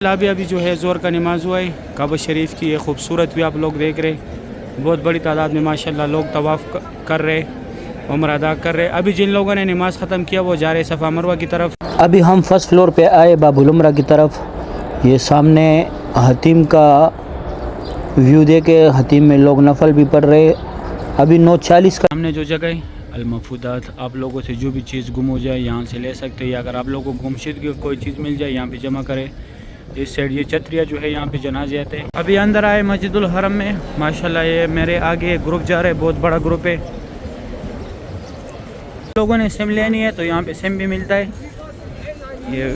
अभी अभी जो है ज़ोर का नमाज हुआ है। काबा शरीफ की ये खूबसूरत भी आप लोग देख रहे, बहुत बड़ी तादाद में माशाल्लाह लोग तवाफ़ कर रहे, उम्र अदा कर रहे। अभी जिन लोगों ने नमाज़ ख़त्म किया वो जा रहे सफ़ा मरवा की तरफ। अभी हम फर्स्ट फ्लोर पे आए बाबुल उमरा की तरफ। ये सामने हतीम का व्यू देके हतीम में लोग नफल भी पढ़ रहे। अभी 9:40 का सामने जो जगह है अलमफूदात, आप लोगों से जो भी चीज़ गुम हो जाए यहाँ से ले सकते हैं, या अगर आप लोगों को गुमशुदगी की कोई चीज़ मिल जाए यहाँ पे जमा करें। इस साइड ये छतरिया जो है यहाँ पे जनाजे आते हैं। अभी अंदर आए मस्जिदुल हरम में माशाल्लाह। ये मेरे आगे ग्रुप जा रहे, बहुत बड़ा ग्रुप है। लोगों ने सिम लेनी है तो यहाँ पे सिम भी मिलता है। ये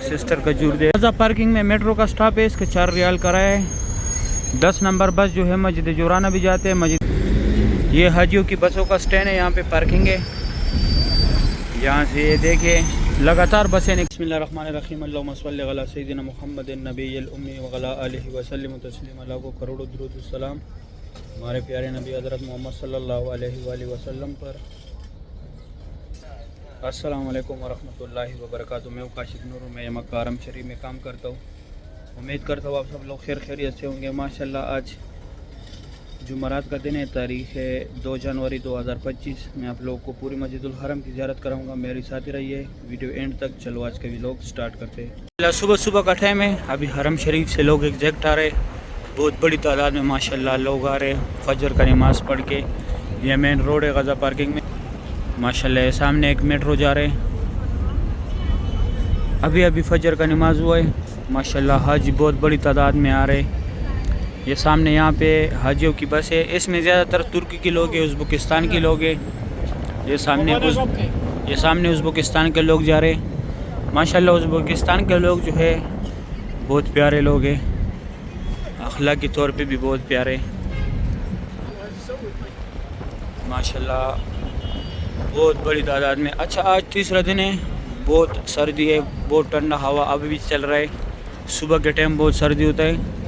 सिस्टर का जूर दे पार्किंग में मेट्रो का स्टॉप है, इसके 4 रियाल कराया है। 10 नंबर बस जो है मस्जिद जोराना भी जाते हैं। मस्जिद ये हाजियों की बसों का स्टैंड है, यहाँ पे पार्किंग है। यहाँ से ये देखिए लगातार बसें। बिस्मिल्लाहिर्रहमानिर्रहीम, अल्लाहुम्मा सल्लि अला सय्यिदिना मुहम्मदिन नबिय्यिल उम्मी व अला आलिहि व सल्लिम तस्लीमा। लाखों करोड़ों दुरूद व सलाम हमारे प्यारे नबी हज़रत मोहम्मद सल्लल्लाहु अलैहि वसल्लम पर। अस्सलाम वालेकुम व रहमतुल्लाहि व बरकातुहू। मैं काशिफ नूर, मैं मक्का हरम शरीफ में काम करता हूँ। उम्मीद करता हूँ आप सब लोग खैरियत से होंगे। माशाल्लाह आज जुमरात का दिन है, तारीख़ है 2 जनवरी 2025। मैं आप लोगों को पूरी मस्जिदुल हरम की ज़ियारत कराऊंगा। मेरे साथ ही रहिए वीडियो एंड तक। चलो आज के व्लॉग स्टार्ट करते हैं। सुबह सुबह का टाइम है, अभी हरम शरीफ से लोग एग्जैक्ट आ रहे, बहुत बड़ी तादाद में माशाल्लाह लोग आ रहे फजर का नमाज़ पढ़ के। यह मेन रोड है गज़ा पार्किंग में माशाल्लाह। सामने एक मेट्रो जा रहे, अभी अभी फजर का नमाज हुआ है माशाल्लाह। हाजी बहुत बड़ी तादाद में आ रहे। ये सामने यहाँ पे हाजियों की बस है, इसमें ज़्यादातर तुर्की के लोग हैं, उज़्बेकिस्तान के लोग हैं। ये सामने उज़्बेकिस्तान के लोग जा रहे माशाल्लाह। उज़्बेकिस्तान के लोग जो है बहुत प्यारे लोग हैं, अखलाकी तौर पे भी बहुत प्यारे माशाल्लाह, बहुत बड़ी तादाद में। अच्छा आज तीसरा दिन है, बहुत सर्दी है, बहुत ठंडा हवा अभी भी चल रहा है। सुबह के टाइम बहुत सर्दी होता है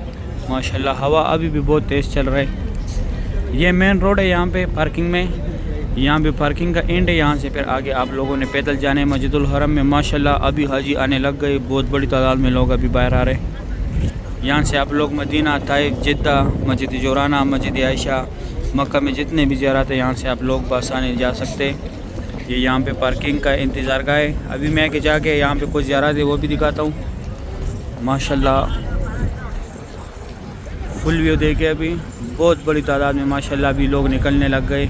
माशाल्लाह, हवा अभी भी बहुत तेज़ चल रहा है। ये मेन रोड है, यहाँ पे पार्किंग में, यहाँ पे पार्किंग का एंड है। यहाँ से फिर आगे आप लोगों ने पैदल जाने हैं मस्जिदुल हरम में। माशाल्लाह अभी हाजी आने लग गए, बहुत बड़ी तादाद में लोग अभी बाहर आ रहे हैं। यहाँ से आप लोग मदीना, ताइफ, जिद्दा, मस्जिद जोराना, मस्जिद आयशा, मक्का में जितने भी ज़ियारत है यहाँ से आप लोग बआसानी जा सकते हैं। ये यहाँ पे पार्किंग का इंतज़ार का है। अभी मैं के जाके यहाँ पे कुछ ज़ियारत है वो भी दिखाता हूँ माशाल्लाह। फुल व्यू देखे, अभी बहुत बड़ी तादाद में माशाल्लाह अभी लोग निकलने लग गए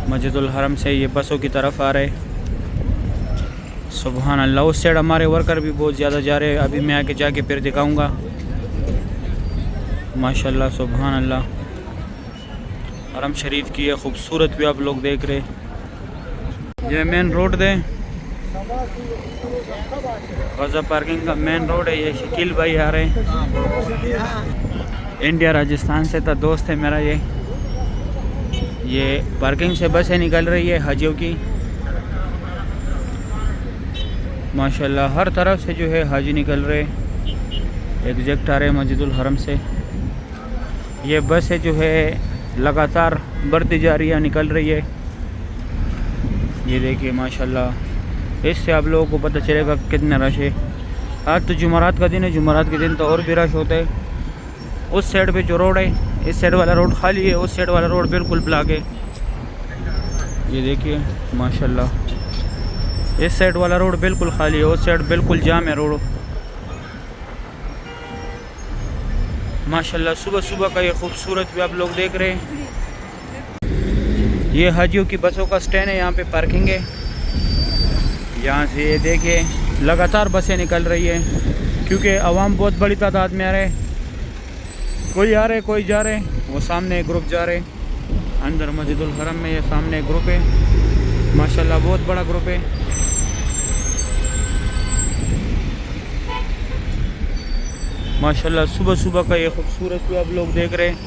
मस्जिदुल हरम से। ये बसों की तरफ आ रहे, सुबहान अल्लाह। उस साइड हमारे वर्कर भी बहुत ज़्यादा जा रहे हैं, अभी मैं आके जाके फिर दिखाऊंगा माशाल्लाह। सुबहान अल्लाह, हरम शरीफ की ये खूबसूरत भी आप लोग देख रहे। ये मेन रोड दे गज़ा पार्किंग का मेन रोड है। ये शकील भाई आ रहे हैं, इंडिया राजस्थान से था, दोस्त है मेरा। ये पार्किंग से बसें निकल रही है हाजियों की माशाल्लाह। हर तरफ से जो है हाजी निकल रहे, एग्जैक्ट आ रहे मस्जिदुल हरम से। ये बस है जो है लगातार बढ़ती जा रही है, निकल रही है। ये देखिए माशाल्लाह, इससे आप लोगों को पता चलेगा कितना रश है। आज तो जुमरात का दिन है, जुमरात के दिन तो और भी रश होता है। उस साइड पे जो रोड है, इस साइड वाला रोड खाली है, उस साइड वाला रोड बिल्कुल ब्लॉक है। ये देखिए माशाल्लाह, इस साइड वाला रोड बिल्कुल खाली है, उस साइड बिल्कुल जाम है रोड माशाल्लाह। सुबह सुबह का ये खूबसूरत भी आप लोग देख रहे हैं। ये हाजियों की बसों का स्टैंड है, यहाँ पे पार्किंग है। यहाँ से ये देखिए लगातार बसें निकल रही है, क्योंकि आवाम बहुत बड़ी तादाद में आ रहे, कोई आ रहे कोई जा रहे। वो सामने एक ग्रुप जा रहे अंदर मस्जिदुल हरम में। ये सामने एक ग्रुप है माशाल्लाह, बहुत बड़ा ग्रुप है माशाल्लाह। सुबह सुबह का ये खूबसूरत भी आप लोग देख रहे हैं।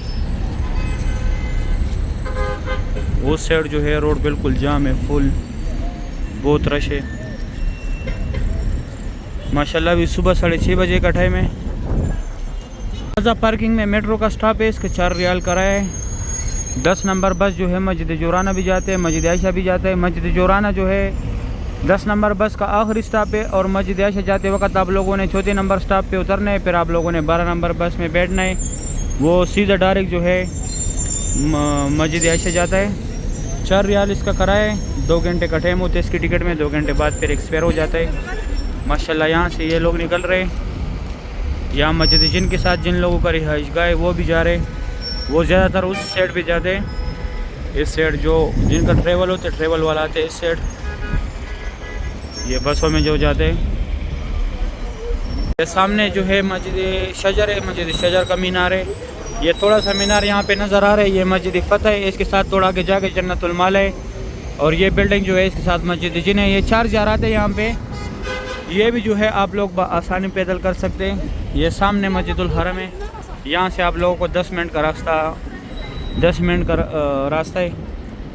वो साइड जो है रोड बिल्कुल जाम है, फुल, बहुत रश है माशाल्लाह। अभी सुबह 6:30 बजे का टाइम है। गज़ा पार्किंग में मेट्रो का स्टॉप है, इसके 4 रियाल कराया है। 10 नंबर बस जो है मस्जिद जोराना भी जाते हैं, मस्जिद आयशा भी जाता है। मस्जिद जोराना जो है 10 नंबर बस का आखिरी स्टॉप है और मस्जिद आयशा जाते वक्त आप लोगों ने चौथे नंबर स्टॉप पे उतरना है। फिर आप लोगों ने 12 नंबर बस में बैठना है, वो सीधा डायरेक्ट जो है मस्जिद आयशा जाता है। 4 रियाल इसका किराया है, 2 घंटे का टाइम होता है इसकी टिकट में, 2 घंटे बाद फिर एक्सपायर हो जाता है। माशाल्लाह यहाँ से ये लोग निकल रहे हैं। यहाँ मस्जिद जिनके साथ जिन लोगों का रिहाइश गाह है वो भी जा रहे हैं, वो ज़्यादातर उस साइड पे जाते हैं। इस साइड जो जिनका ट्रेवल होते ट्रेवल वाला आते हैं इस साइड, ये बसों में जो जाते हैं। ये सामने जो है मस्जिद शजर है, मस्जिद शजर का मीनार है। ये थोड़ा सा मीनार यहाँ पे नज़र आ रहा है, ये मस्जिद फतह है। इसके साथ थोड़ा आगे जाके जन्नतुल माल है और ये बिल्डिंग जो है इसके साथ मस्जिद जिन है। ये 4 ज़ियारत है यहाँ पे, ये भी जो है आप लोग आसानी पैदल कर सकते हैं। ये सामने मस्जिदुल हरम है, यहाँ से आप लोगों को 10 मिनट का रास्ता है,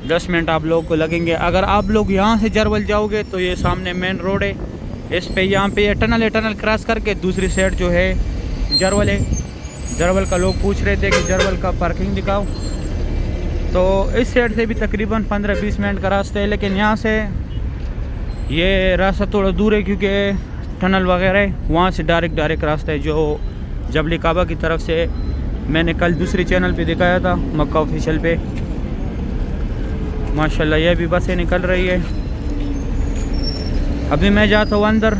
10 मिनट आप लोगों को लगेंगे। अगर आप लोग यहाँ से जरवल जाओगे तो ये सामने मेन रोड है, इस पे यहाँ पे ये टनल है, टनल क्रॉस करके दूसरी साइड जो है जरवल है। जरवल का लोग पूछ रहे थे कि जरवल का पार्किंग दिखाओ, तो इस साइड से भी तकरीबन 15-20 मिनट का रास्ता है, लेकिन यहाँ से ये रास्ता थोड़ा दूर है क्योंकि टनल वगैरह है। वहाँ से डायरेक्ट रास्ता है जो जबली काबा की तरफ से मैंने कल दूसरे चैनल पे दिखाया था, मक्का ऑफिशियल पे। माशाल्लाह ये भी बसें निकल रही है। अभी मैं जाता हूँ अंदर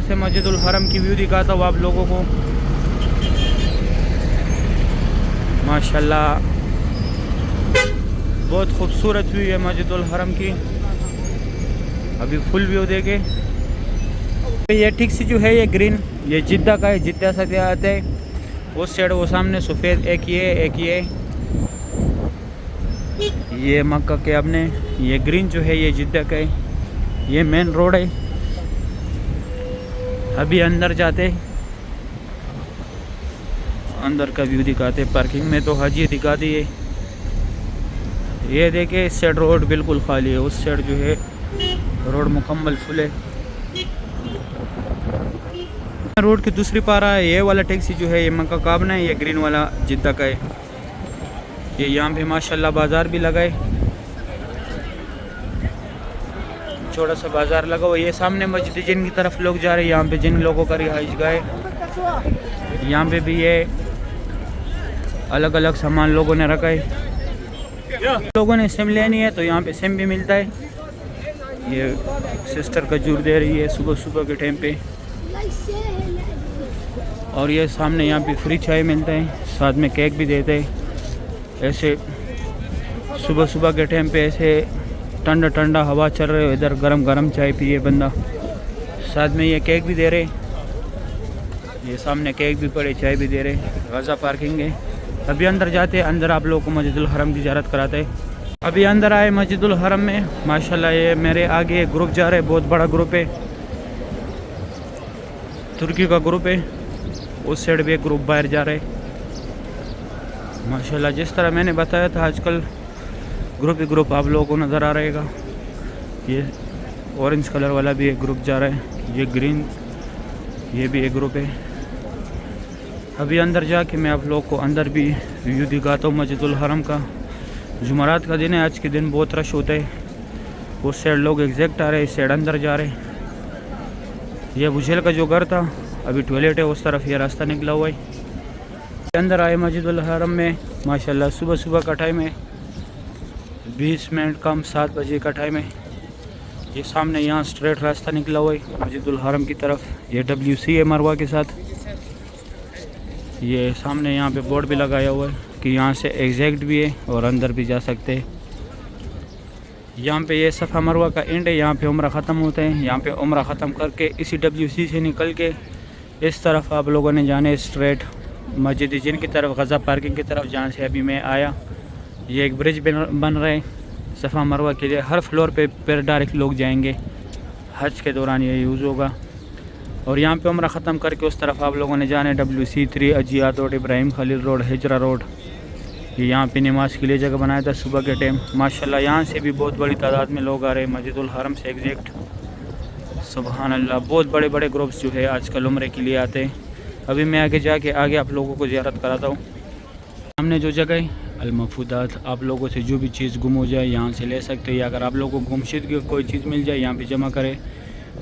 से मस्जिदुल हरम की व्यू दिखाता हूँ आप लोगों को। माशाल्लाह बहुत खूबसूरत व्यू है मस्जिदुल हरम की। अभी फुल व्यू देखे। ये ठीक से जो है ये ग्रीन, ये जिद्दा का है, जिद्दा से आते हैं। उस साइड वो सामने सफ़ेद एक ये मक्का के अपने, ये ग्रीन जो है ये जिद्दा का है, ये मेन रोड है। अभी अंदर जाते, अंदर का व्यू दिखाते। पार्किंग में तो हाजी दिखा दी है। ये देखे इस साइड रोड बिल्कुल खाली है, उस साइड जो है रोड मुकम्मल फुल है। रोड की दूसरी पारा है। ये वाला टैक्सी जो है ये मक्का का अपना है, ये ग्रीन वाला जिद्दा का है। ये यहाँ पे माशाल्लाह बाज़ार भी लगा है, छोटा सा बाज़ार लगा हुआ। ये सामने मस्जिद जिन की तरफ लोग जा रहे हैं, यहाँ पे जिन लोगों का रिहाइश गाह है। यहाँ पे भी ये अलग अलग सामान लोगों ने रखा है। लोगों ने सिम लेनी है तो यहाँ पे सिम भी मिलता है। ये सिस्टर खजूर दे रही है सुबह सुबह के टाइम पे। और ये सामने यहाँ पे फ्री चाय मिलता है, साथ में केक भी देते हैं। ऐसे सुबह सुबह के टाइम पे ऐसे ठंडा ठंडा हवा चल रही है, इधर गरम गरम चाय पिए बंदा। साथ में ये केक भी दे रहे, ये सामने केक भी पड़े, चाय भी दे रहे। गज़ा पार्किंग है। अभी अंदर जाते हैं, अंदर आप लोगों को मस्जिदुल हरम की ज़ियारत कराते हैं। अभी अंदर आए मस्जिदुल हरम में। माशाल्लाह ये मेरे आगे एक ग्रुप जा रहा है, बहुत बड़ा ग्रुप है, तुर्की का ग्रुप है। उस साइड भी एक ग्रुप बाहर जा रहा है। माशाल्लाह जिस तरह मैंने बताया था आजकल ग्रुप आप लोगों को नज़र आ रहेगा। ये ऑरेंज कलर वाला भी एक ग्रुप जा रहा है, ये ग्रीन, ये भी एक ग्रुप है। अभी अंदर जाके मैं आप लोगों को अंदर भी व्यू दिखाता हूँ मस्जिदुल हरम का। जुमरात का दिन है, आज के दिन बहुत रश होता है। उस साइड लोग एग्जैक्ट आ रहे हैं, इस साइड अंदर जा रहे हैं। यह बुझेल का जो घर था, अभी टॉयलेट है, उस तरफ ये रास्ता निकला हुआ है। अंदर आए मस्जिदुल हरम में। माशाल्लाह सुबह सुबह का टाइम है, 20 मिनट कम 7 बजे का टाइम है। ये सामने यहाँ स्ट्रेट रास्ता निकला हुआ है मस्जिदुल हरम की तरफ। ये WC है मरवा के साथ। ये सामने यहाँ पे बोर्ड भी लगाया हुआ है कि यहाँ से एग्जैक्ट भी है और अंदर भी जा सकते हैं। यहाँ पे ये सफ़ा मरवा का एंड है, यहाँ पे उम्रा ख़त्म होते हैं। यहाँ पे उम्रा ख़त्म करके इसी WC से निकल के इस तरफ आप लोगों ने जाने स्ट्रेट मस्जिद जिन की तरफ, गज़ा पार्किंग की तरफ, जहाँ से अभी मैं आया। ये एक ब्रिज बन रहा है सफ़ा मरवा के लिए। हर फ्लोर पे डायरेक्ट लोग जाएंगे, हज के दौरान ये यूज़ होगा। और यहाँ पे उम्रा ख़त्म करके उस तरफ आप लोगों ने जाने WC3 Ajyad road, Ibrahim Khalil road, Hijra road. ये यहाँ पे नमाज के लिए जगह बनाया था सुबह के टाइम। माशाल्लाह यहाँ से भी बहुत बड़ी तादाद में लोग आ रहे हैं मस्जिदुल हरम से एग्जैक्ट। सुबहान अल्लाह, बहुत बड़े बड़े ग्रुप्स जो है आजकल उम्रे के लिए आते हैं। अभी मैं आगे जाके आगे आप लोगों को ज़ियारत कराता हूँ। सामने जो जगह है अलमफूदात। आप लोगों से जो भी चीज़ गुम हो जाए यहाँ से ले सकते हैं, या अगर आप लोगों को गुमशुदगी कोई चीज़ मिल जाए यहाँ पे जमा करें।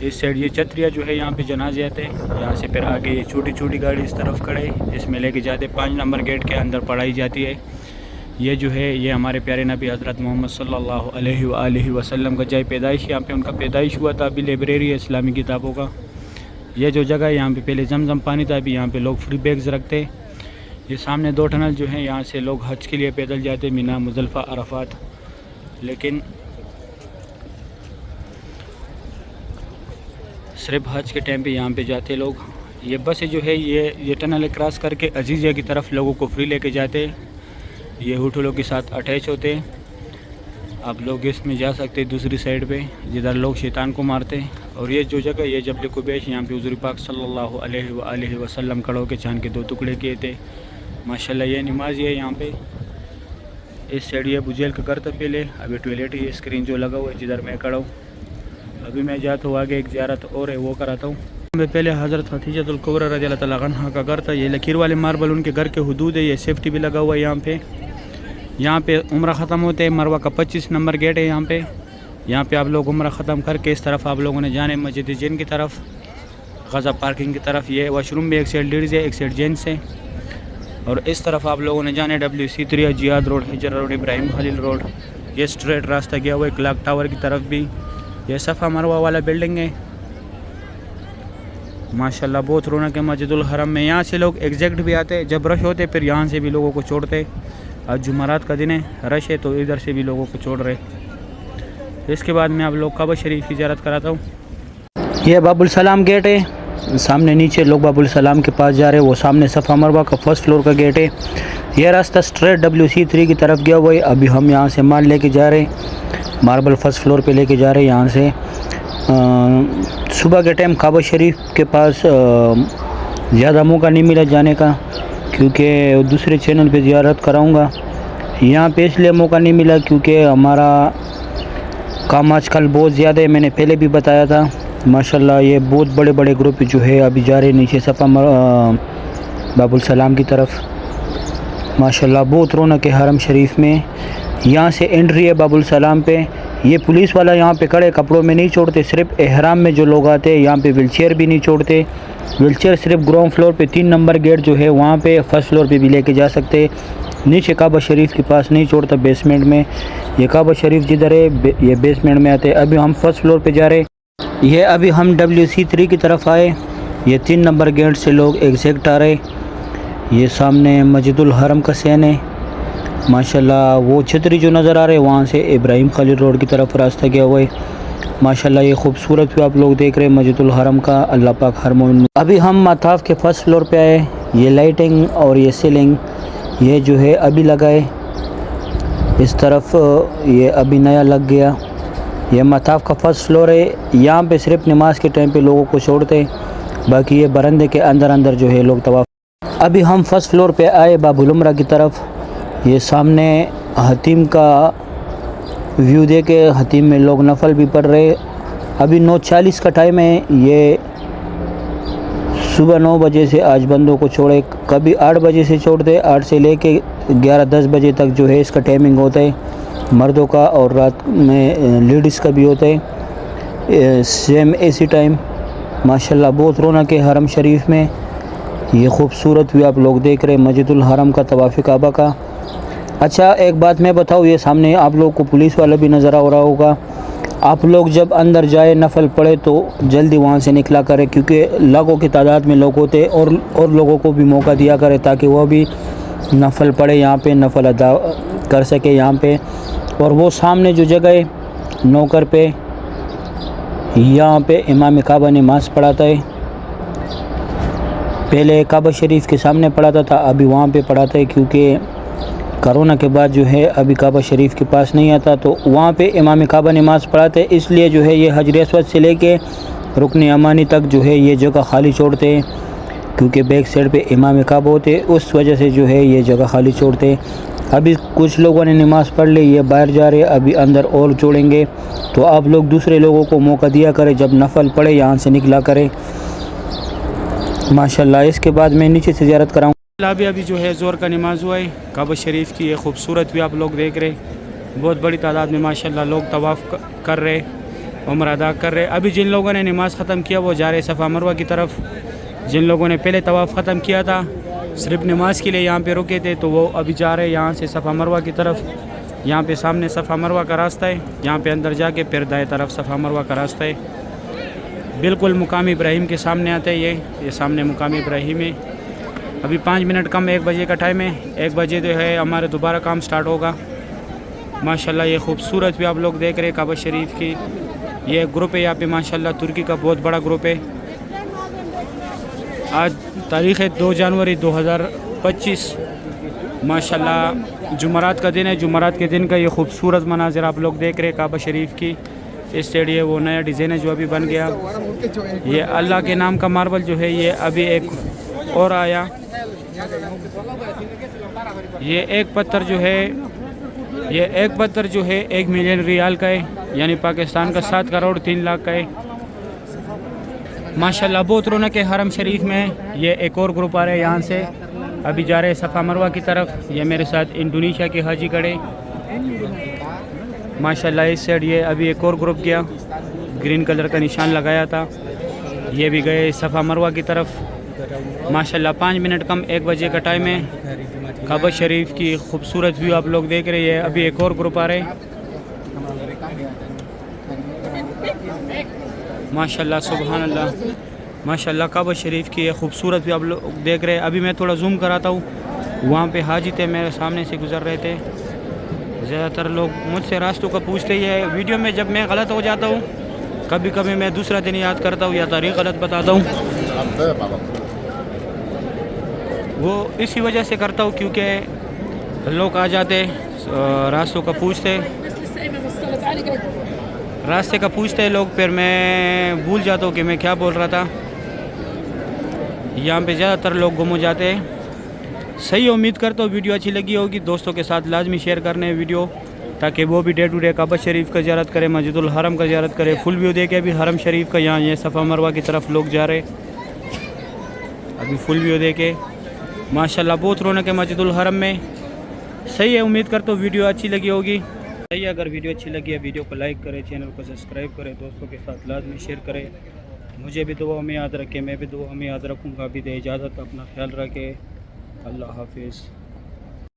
इस साइड ये छतरिया जो है यहाँ पे जनाजे आते हैं, यहाँ से फिर आगे ये छोटी छोटी गाड़ी इस तरफ खड़े इसमें लेके जाते 5 नंबर गेट के अंदर पढ़ाई जाती है। ये जो है ये हमारे प्यारे नबी हज़रत मोहम्मद सल्लल्लाहु अलैहि वसल्लम का जय पैदाइश, यहाँ पे उनका पैदाइश हुआ था। अभी लाइब्रेरी है इस्लामी किताबों का। ये जो जगह है यहाँ पे पहले जमजम पानी था, अभी यहाँ पे लोग फ्री बैग्स रखते। ये सामने 2 टनल जो है यहाँ से लोग हज के लिए पैदल जाते, मीना मुज़दलिफ़ा अरफात। लेकिन सिर्फ हज के टाइम पे यहाँ पे जाते लोग। ये बस जो है ये टनल क्रॉस करके अजीज़िया की तरफ लोगों को फ्री लेके जाते। ये होटलों के साथ अटैच होते। आप लोग इसमें जा सकते दूसरी साइड पे जिधर लोग शैतान को मारते। और ये जो जगह ये जबल कुबैश, यहाँ पे हुज़ूर पाक सल्लल्लाहु अलैहि वसल्लम खड़ो के चांद के 2 टुकड़े किए थे। माशाल्लाह ये नमाज़ी है यहाँ पे। इस साइड ये बुझेल का घर था पहले, अभी टॉयलेट ही स्क्रीन जो लगा हुआ है जिधर मैं खड़ा हूँ। अभी मैं जाता हूँ आगे, एक ज़ियारत और है वो कराता हूँ। मैं पहले हज़रत खदीजतुल कुबरा रज़ियल्लाहु तआला अन्हा का घर था। ये लकीर वाले मार्बल उनके घर के हुदूद है। ये सेफ्टी भी लगा हुआ है यहाँ पे। यहाँ पे उम्रा ख़त्म होते हैं, मरवा का 25 नंबर गेट है यहाँ पे। यहाँ पे आप लोग उम्रा ख़त्म करके इस तरफ आप लोगों ने जाने मस्जिद जिन की तरफ, गज़ा पार्किंग की तरफ। ये वाशरूम भी एक साइड लेडीज़ है एक साइड जेंट्स है। और इस तरफ आप लोगों ने जाने WC3 Ajyad road, Hijra road, Ibrahim Khalil road. ये स्ट्रेट रास्ता गया हुआ है क्लॉक टावर की तरफ भी। ये सफ़ा मरवा वाला बिल्डिंग है। माशाल्लाह बहुत रौनक है मस्जिदुल हरम में। यहाँ से लोग एग्जैक्ट भी आते जब रश होते, फिर यहाँ से भी लोगों को छोड़ते। आज जुमेरात का दिन है, रश है तो इधर से भी लोगों को छोड़ रहे। इसके बाद मैं आप लोग काबा शरीफ की ज़ियारत कराता हूँ। ये बाबुल सलाम गेट है। सामने नीचे लोग बाबुल सलाम के पास जा रहे हैं, वो सामने सफ़ा मरवा का 1st फ्लोर का गेट है। यह रास्ता स्ट्रेट WC3 की तरफ गया हुआ है। अभी हम यहाँ से माल लेके जा रहे हैं, मार्बल 1st फ्लोर पे लेके जा रहे हैं यहाँ से। सुबह के टाइम काबा शरीफ के पास ज़्यादा मौका नहीं मिला जाने का, क्योंकि दूसरे चैनल पे ज़ियारत कराऊंगा। यहाँ पे इसलिए मौका नहीं मिला क्योंकि हमारा काम आजकल बहुत ज़्यादा है। मैंने पहले भी बताया था। माशाल्लाह ये बहुत बड़े बड़े ग्रुप जो है अभी जा रहे नीचे सफ़ा बाबुल सलाम की तरफ। माशाल्लाह बहुत रौनक है हरम शरीफ में। यहाँ से एंट्री है बाबुल सलाम पे। ये पुलिस वाला यहाँ पे खड़े कपड़ों में नहीं छोड़ते, सिर्फ एहराम में जो लोग आते हैं यहाँ पे व्हीलचेयर भी नहीं छोड़ते। व्हीलचेयर सिर्फ ग्राउंड फ्लोर पे 3 नंबर गेट जो है वहाँ पे 1st फ्लोर पे भी लेके जा सकते। नीचे काबा शरीफ के पास नहीं छोड़ता, बेसमेंट में। ये काबा शरीफ जिधर है ये बेसमेंट में आते। अभी हम 1st फ्लोर पे जा रहे। ये अभी हम WC3 की तरफ आए। ये 3 नंबर गेट से लोग एग्जैक्ट आ रहे। ये सामने मस्जिदुल हरम का सीन है। माशाल्लाह वो छतरी जो नज़र आ रहे हैं वहाँ से इब्राहिम खलील रोड की तरफ रास्ता गया हुआ है। माशाल्लाह ये खूबसूरत भी आप लोग देख रहे हैं मस्जिदुल हरम का। अल्लाह पाक हर मोमिन। अभी हम मताफ के 1st फ्लोर पे आए। ये लाइटिंग और ये सीलिंग ये जो है अभी लगा है इस तरफ, ये अभी नया लग गया। ये मताफ का 1st फ्लोर है। यहाँ पे सिर्फ नमाज के टाइम पे लोगों को छोड़ते, बाकी ये बरंदे के अंदर जो है लोग तवाफ। अभी हम 1st फ्लोर पे आए बाबुल उमरा की तरफ। ये सामने हतीम का व्यू दे के हतीम में लोग नफल भी पढ़ रहे। अभी 9:40 का टाइम है। ये सुबह 9 बजे से आज बंदों को छोड़े, कभी 8 बजे से छोड़ते। 8 से लेके 11-10 बजे तक जो है इसका टाइमिंग होता है मर्दों का, और रात में लेडीज़ का भी होता है सेम AC टाइम। माशाल्लाह बहुत रौनक है हरम शरीफ में। ये खूबसूरत भी आप लोग देख रहे हैं मस्जिदुल हरम का, तवाफ़ काबा का। अच्छा एक बात मैं बताऊँ, ये सामने आप लोग को पुलिस वाला भी नज़र आ रहा होगा। आप लोग जब अंदर जाए नफल पढ़े तो जल्दी वहाँ से निकला करें, क्योंकि लाखों की तादाद में लोग होते और लोगों को भी मौका दिया करें ताकि वह भी नफल पढ़े, यहाँ पे नफल अदा कर सके यहाँ पे। और वो सामने जो जगह है नौकर पे, यहाँ पे इमाम काबा नमाज़ पढ़ाता है। पहले काबा शरीफ के सामने पढ़ाता था, अभी वहाँ पे पढ़ाता है, क्योंकि कोरोना के बाद जो है अभी काबा शरीफ के पास नहीं आता, तो वहाँ पे इमाम काबा नमाज़ पढ़ाते हैं। इसलिए जो है ये हजर अस्वद से लेके रुकन यमानी तक जो है ये जगह खाली छोड़ते हैं, क्योंकि बैक साइड पे इमाम काबा होते हैं, उस वजह से जो है ये जगह खाली छोड़ते हैं। अभी कुछ लोगों ने नमाज़ पढ़ ली, ये बाहर जा रहे हैं, अभी अंदर और जोड़ेंगे। तो आप लोग दूसरे लोगों को मौका दिया करें, जब नफल पढ़े यहाँ से निकला करें। माशाल्लाह इसके बाद मैं नीचे से ज़ियारत कराऊँ। अभी जो है ज़ोर का नमाज हुआ है काबा शरीफ की। ये खूबसूरत भी आप लोग देख रहे, बहुत बड़ी तादाद में माशाल्लाह लोग तवाफ़ कर रहे, उम्र अदा कर रहे। अभी जिन लोगों ने नमाज़ ख़त्म किया वो जा रहे सफ़ा मरवा की तरफ। जिन लोगों ने पहले तवाफ़ ख़त्म किया था सिर्फ नमाज के लिए यहाँ पे रुके थे तो वो अभी जा रहे हैं यहाँ से सफ़ा मरवा की तरफ। यहाँ पे सामने सफ़ा मरवा का रास्ता है, यहाँ पे अंदर जाके फिर दाएं तरफ सफ़ा मरवा का रास्ता है। बिल्कुल मुकाम इब्राहिम के सामने आता है ये सामने मुकाम इब्राहिम है। अभी 5 मिनट कम 1 बजे का टाइम है। 1 बजे जो है हमारे दोबारा काम स्टार्ट होगा। माशाल्लाह ये खूबसूरत भी आप लोग देख रहे हैं काबा शरीफ की। ये ग्रुप है यहाँ पे माशाल्लाह तुर्की का बहुत बड़ा ग्रुप है। आज तारीख़ है 2 जनवरी 2025। माशाल्लाह जुमरात का दिन है। जुमरात के दिन का ये खूबसूरत मनाज़िर आप लोग देख रहे हैं काबा शरीफ की। इस साइड ये वो नया डिज़ाइन है जो अभी बन गया। ये अल्लाह के नाम का मार्बल जो है ये अभी एक और आया। ये एक पत्थर जो है 1 मिलियन रियाल का है, यानी पाकिस्तान का 7 करोड़ 3 लाख का है। माशाल्लाह बहुत रौनक है हरम शरीफ में। ये एक और ग्रुप आ रहे हैं यहाँ से, अभी जा रहे हैं सफ़ा मरवा की तरफ। ये मेरे साथ इंडोनेशिया के हाजी खड़े माशाल्लाह। इस साइड ये अभी एक और ग्रुप गया, ग्रीन कलर का निशान लगाया था, ये भी गए सफ़ा मरवा की तरफ। माशाल्लाह 5 मिनट कम 1 बजे का टाइम है। काबा शरीफ की खूबसूरत व्यू आप लोग देख रहे हैं। अभी एक और ग्रुप आ रहे हैं माशाल्लाह सुभान अल्लाह। माशाल्लाह काबा शरीफ की ये खूबसूरत भी आप लोग देख रहे हैं। अभी मैं थोड़ा जूम कराता हूँ, वहाँ पे हाजी थे मेरे सामने से गुज़र रहे थे। ज़्यादातर लोग मुझसे रास्तों का पूछते ही है। वीडियो में जब मैं गलत हो जाता हूँ, कभी कभी मैं दूसरा दिन याद करता हूँ या तारीख़ गलत बताता हूँ, वो इसी वजह से करता हूँ क्योंकि लोग आ जाते रास्तों का पूछते, रास्ते का पूछते हैं लोग, फिर मैं भूल जाता हूँ कि मैं क्या बोल रहा था। यहाँ पे ज़्यादातर लोग गुम हो जाते हैं। सही उम्मीद करता हूँ वीडियो अच्छी लगी होगी। दोस्तों के साथ लाजमी शेयर करने वीडियो, ताकि वो भी डे टू डे काबा शरीफ का ज़ियारत करे, मस्जिदुल हरम का ज़ियारत करे। फुल व्यू देखे अभी हरम शरीफ का। यहाँ ये सफ़ा मरवा की तरफ लोग जा रहे, अभी फुल व्यू देखे। माशाल्लाह बहुत रौनक है मस्जिदुल हरम में। सही है, उम्मीद करता हूँ वीडियो अच्छी लगी होगी। सही है, अगर वीडियो अच्छी लगी है वीडियो को लाइक करें, चैनल को सब्सक्राइब करें, दोस्तों के साथ लाजमी शेयर करें। मुझे भी दुआ में याद रखें, मैं भी दुआ में याद रखूँगा। अभी दे इजाज़त, अपना ख्याल रखें। अल्लाह हाफिज़।